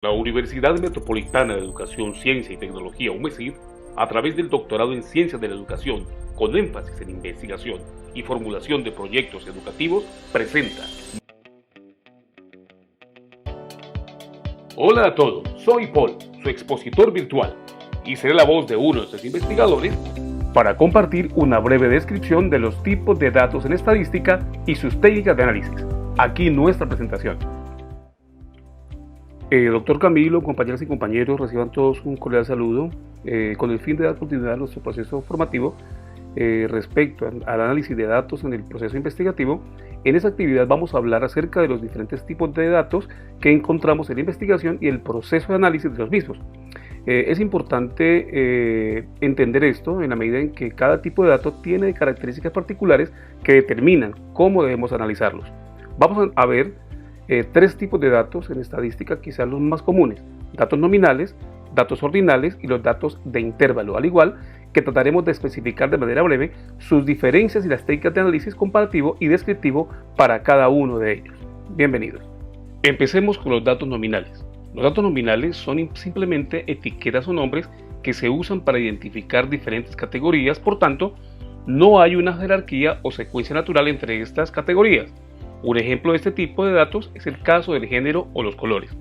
La Universidad Metropolitana de Educación, Ciencia y Tecnología, UMECID, a través del doctorado en Ciencias de la Educación, con énfasis en investigación y formulación de proyectos educativos, presenta. Hola a todos, soy Paul, su expositor virtual, y seré la voz de uno de nuestros investigadores para compartir una breve descripción de los tipos de datos en estadística y sus técnicas de análisis. Aquí nuestra presentación. Doctor Camilo, compañeras y compañeros, reciban todos un cordial saludo con el fin de dar continuidad a nuestro proceso formativo respecto al análisis de datos en el proceso investigativo. En esta actividad vamos a hablar acerca de los diferentes tipos de datos que encontramos en la investigación y el proceso de análisis de los mismos. Es importante entender esto en la medida en que cada tipo de dato tiene características particulares que determinan cómo debemos analizarlos. Vamos a ver tres tipos de datos en estadística, quizás los más comunes: datos nominales, datos ordinales y los datos de intervalo, al igual que trataremos de especificar de manera breve sus diferencias y las técnicas de análisis comparativo y descriptivo para cada uno de ellos. Bienvenidos. Empecemos con los datos nominales. Los datos nominales son simplemente etiquetas o nombres que se usan para identificar diferentes categorías, por tanto, no hay una jerarquía o secuencia natural entre estas categorías. Un ejemplo de este tipo de datos es el caso del género o los colores.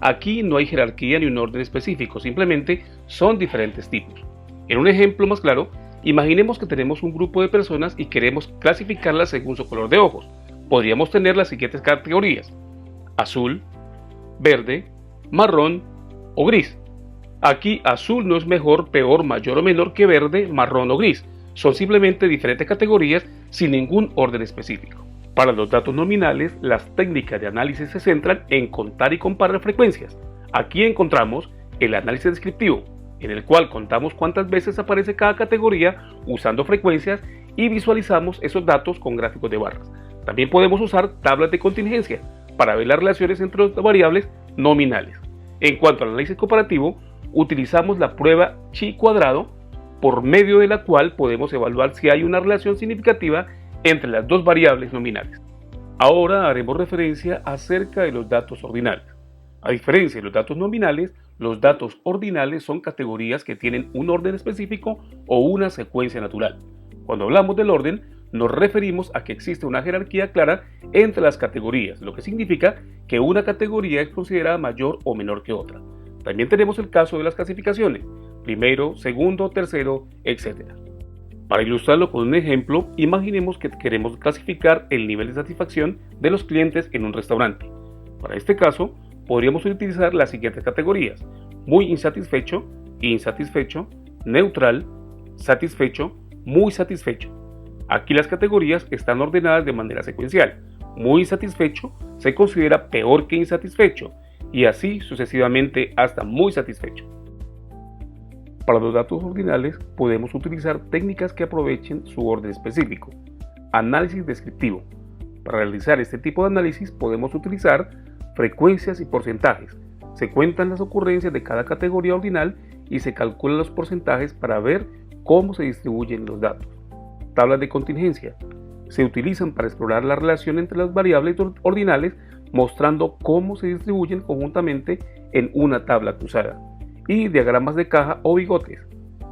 Aquí no hay jerarquía ni un orden específico, simplemente son diferentes tipos. En un ejemplo más claro, imaginemos que tenemos un grupo de personas y queremos clasificarlas según su color de ojos. Podríamos tener las siguientes categorías: azul, verde, marrón o gris. Aquí azul no es mejor, peor, mayor o menor que verde, marrón o gris. Son simplemente diferentes categorías sin ningún orden específico. Para los datos nominales, las técnicas de análisis se centran en contar y comparar frecuencias. Aquí encontramos el análisis descriptivo, en el cual contamos cuántas veces aparece cada categoría usando frecuencias y visualizamos esos datos con gráficos de barras. También podemos usar tablas de contingencia para ver las relaciones entre las variables nominales. En cuanto al análisis comparativo, utilizamos la prueba chi cuadrado, por medio de la cual podemos evaluar si hay una relación significativa entre las dos variables nominales. Ahora haremos referencia acerca de los datos ordinales. A diferencia de los datos nominales, los datos ordinales son categorías que tienen un orden específico o una secuencia natural. Cuando hablamos del orden, nos referimos a que existe una jerarquía clara entre las categorías, lo que significa que una categoría es considerada mayor o menor que otra. También tenemos el caso de las clasificaciones: primero, segundo, tercero, etc. Para ilustrarlo con un ejemplo, imaginemos que queremos clasificar el nivel de satisfacción de los clientes en un restaurante. Para este caso, podríamos utilizar las siguientes categorías: muy insatisfecho, insatisfecho, neutral, satisfecho, muy satisfecho. Aquí las categorías están ordenadas de manera secuencial. Muy insatisfecho se considera peor que insatisfecho, y así sucesivamente hasta muy satisfecho. Para los datos ordinales podemos utilizar técnicas que aprovechen su orden específico. Análisis descriptivo. Para realizar este tipo de análisis podemos utilizar frecuencias y porcentajes. Se cuentan las ocurrencias de cada categoría ordinal y se calculan los porcentajes para ver cómo se distribuyen los datos. Tablas de contingencia. Se utilizan para explorar la relación entre las variables ordinales, mostrando cómo se distribuyen conjuntamente en una tabla cruzada. Y diagramas de caja o bigotes.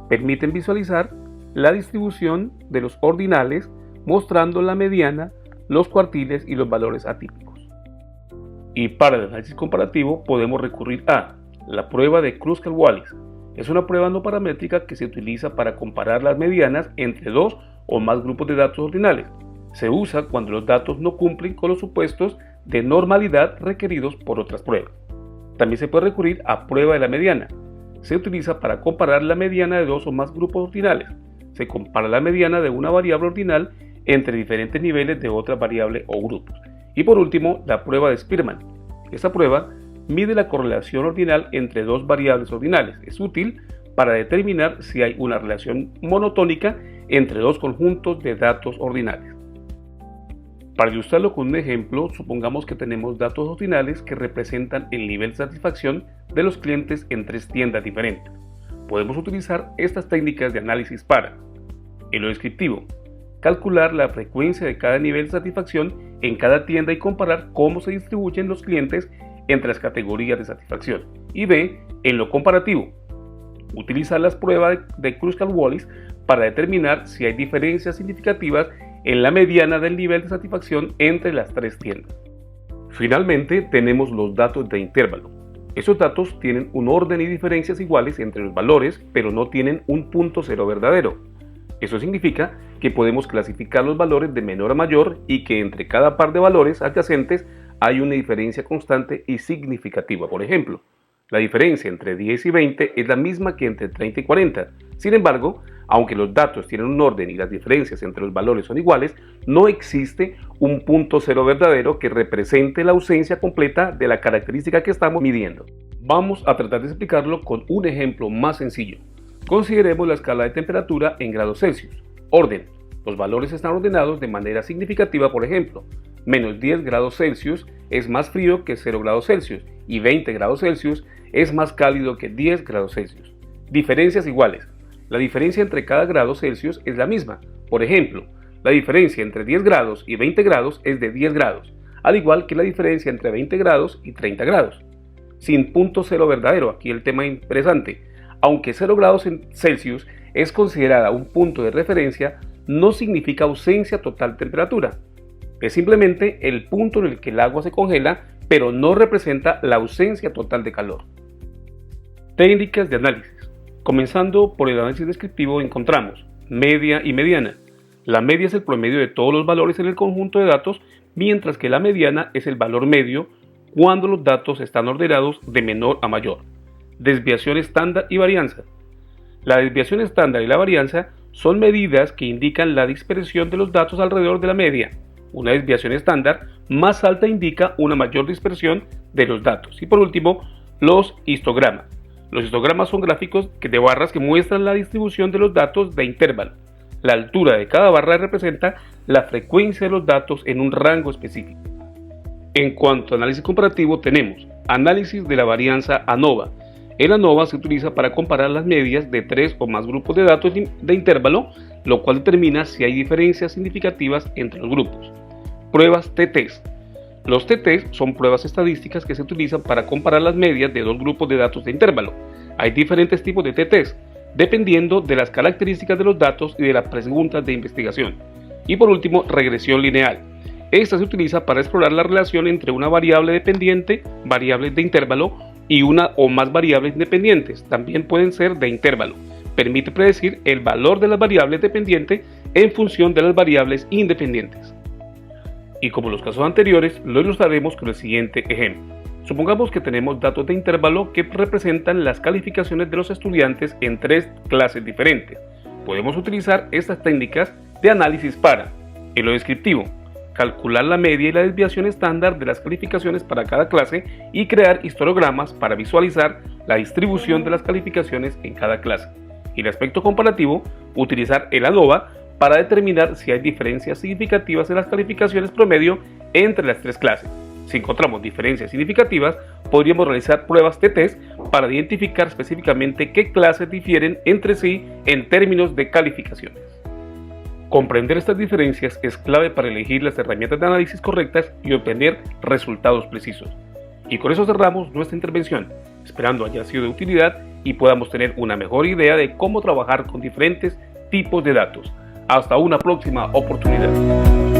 Permiten visualizar la distribución de los ordinales, mostrando la mediana, los cuartiles y los valores atípicos. Y para el análisis comparativo podemos recurrir a la prueba de Kruskal-Wallis. Es una prueba no paramétrica que se utiliza para comparar las medianas entre dos o más grupos de datos ordinales. Se usa cuando los datos no cumplen con los supuestos de normalidad requeridos por otras pruebas. También se puede recurrir a prueba de la mediana. Se utiliza para comparar la mediana de dos o más grupos ordinales. Se compara la mediana de una variable ordinal entre diferentes niveles de otra variable o grupos. Y por último, la prueba de Spearman. Esta prueba mide la correlación ordinal entre dos variables ordinales. Es útil para determinar si hay una relación monotónica entre dos conjuntos de datos ordinales. Para ilustrarlo con un ejemplo, supongamos que tenemos datos ordinales que representan el nivel de satisfacción de los clientes en tres tiendas diferentes. Podemos utilizar estas técnicas de análisis para: en lo descriptivo, calcular la frecuencia de cada nivel de satisfacción en cada tienda y comparar cómo se distribuyen los clientes entre las categorías de satisfacción. Y B, en lo comparativo, utilizar las pruebas de Kruskal-Wallis para determinar si hay diferencias significativas en la mediana del nivel de satisfacción entre las tres tiendas. Finalmente, tenemos los datos de intervalo. Esos datos tienen un orden y diferencias iguales entre los valores, pero no tienen un punto cero verdadero. Eso significa que podemos clasificar los valores de menor a mayor y que entre cada par de valores adyacentes hay una diferencia constante y significativa. Por ejemplo, la diferencia entre 10 y 20 es la misma que entre 30 y 40. Sin embargo, aunque los datos tienen un orden y las diferencias entre los valores son iguales, no existe un punto cero verdadero que represente la ausencia completa de la característica que estamos midiendo. Vamos a tratar de explicarlo con un ejemplo más sencillo. Consideremos la escala de temperatura en grados Celsius. Orden. Los valores están ordenados de manera significativa, por ejemplo, menos 10 grados Celsius es más frío que 0 grados Celsius y 20 grados Celsius es más cálido que 10 grados Celsius. Diferencias iguales. La diferencia entre cada grado Celsius es la misma. Por ejemplo, la diferencia entre 10 grados y 20 grados es de 10 grados, al igual que la diferencia entre 20 grados y 30 grados. Sin punto cero verdadero, aquí el tema interesante. Aunque 0 grados Celsius es considerada un punto de referencia, no significa ausencia total de temperatura. Es simplemente el punto en el que el agua se congela, pero no representa la ausencia total de calor. Técnicas de análisis. Comenzando por el análisis descriptivo, encontramos media y mediana. La media es el promedio de todos los valores en el conjunto de datos, mientras que la mediana es el valor medio cuando los datos están ordenados de menor a mayor. Desviación estándar y varianza. La desviación estándar y la varianza son medidas que indican la dispersión de los datos alrededor de la media. Una desviación estándar más alta indica una mayor dispersión de los datos. Y por último, los histogramas. Los histogramas son gráficos de barras que muestran la distribución de los datos de intervalo. La altura de cada barra representa la frecuencia de los datos en un rango específico. En cuanto a análisis comparativo, tenemos análisis de la varianza ANOVA. El ANOVA se utiliza para comparar las medias de 3 o más grupos de datos de intervalo, lo cual determina si hay diferencias significativas entre los grupos. Pruebas t-test. Los t-test son pruebas estadísticas que se utilizan para comparar las medias de dos grupos de datos de intervalo. Hay diferentes tipos de t-test, dependiendo de las características de los datos y de las preguntas de investigación. Y por último, regresión lineal. Esta se utiliza para explorar la relación entre una variable dependiente, variables de intervalo, y una o más variables independientes. También pueden ser de intervalo. Permite predecir el valor de las variables dependientes en función de las variables independientes. Y como en los casos anteriores, lo ilustraremos con el siguiente ejemplo. Supongamos que tenemos datos de intervalo que representan las calificaciones de los estudiantes en tres clases diferentes. Podemos utilizar estas técnicas de análisis para, en lo descriptivo, calcular la media y la desviación estándar de las calificaciones para cada clase y crear histogramas para visualizar la distribución de las calificaciones en cada clase. Y en el aspecto comparativo, utilizar el ANOVA para determinar si hay diferencias significativas en las calificaciones promedio entre las tres clases. Si encontramos diferencias significativas, podríamos realizar pruebas de test para identificar específicamente qué clases difieren entre sí en términos de calificaciones. Comprender estas diferencias es clave para elegir las herramientas de análisis correctas y obtener resultados precisos. Y con eso cerramos nuestra intervención, esperando haya sido de utilidad y podamos tener una mejor idea de cómo trabajar con diferentes tipos de datos. Hasta una próxima oportunidad.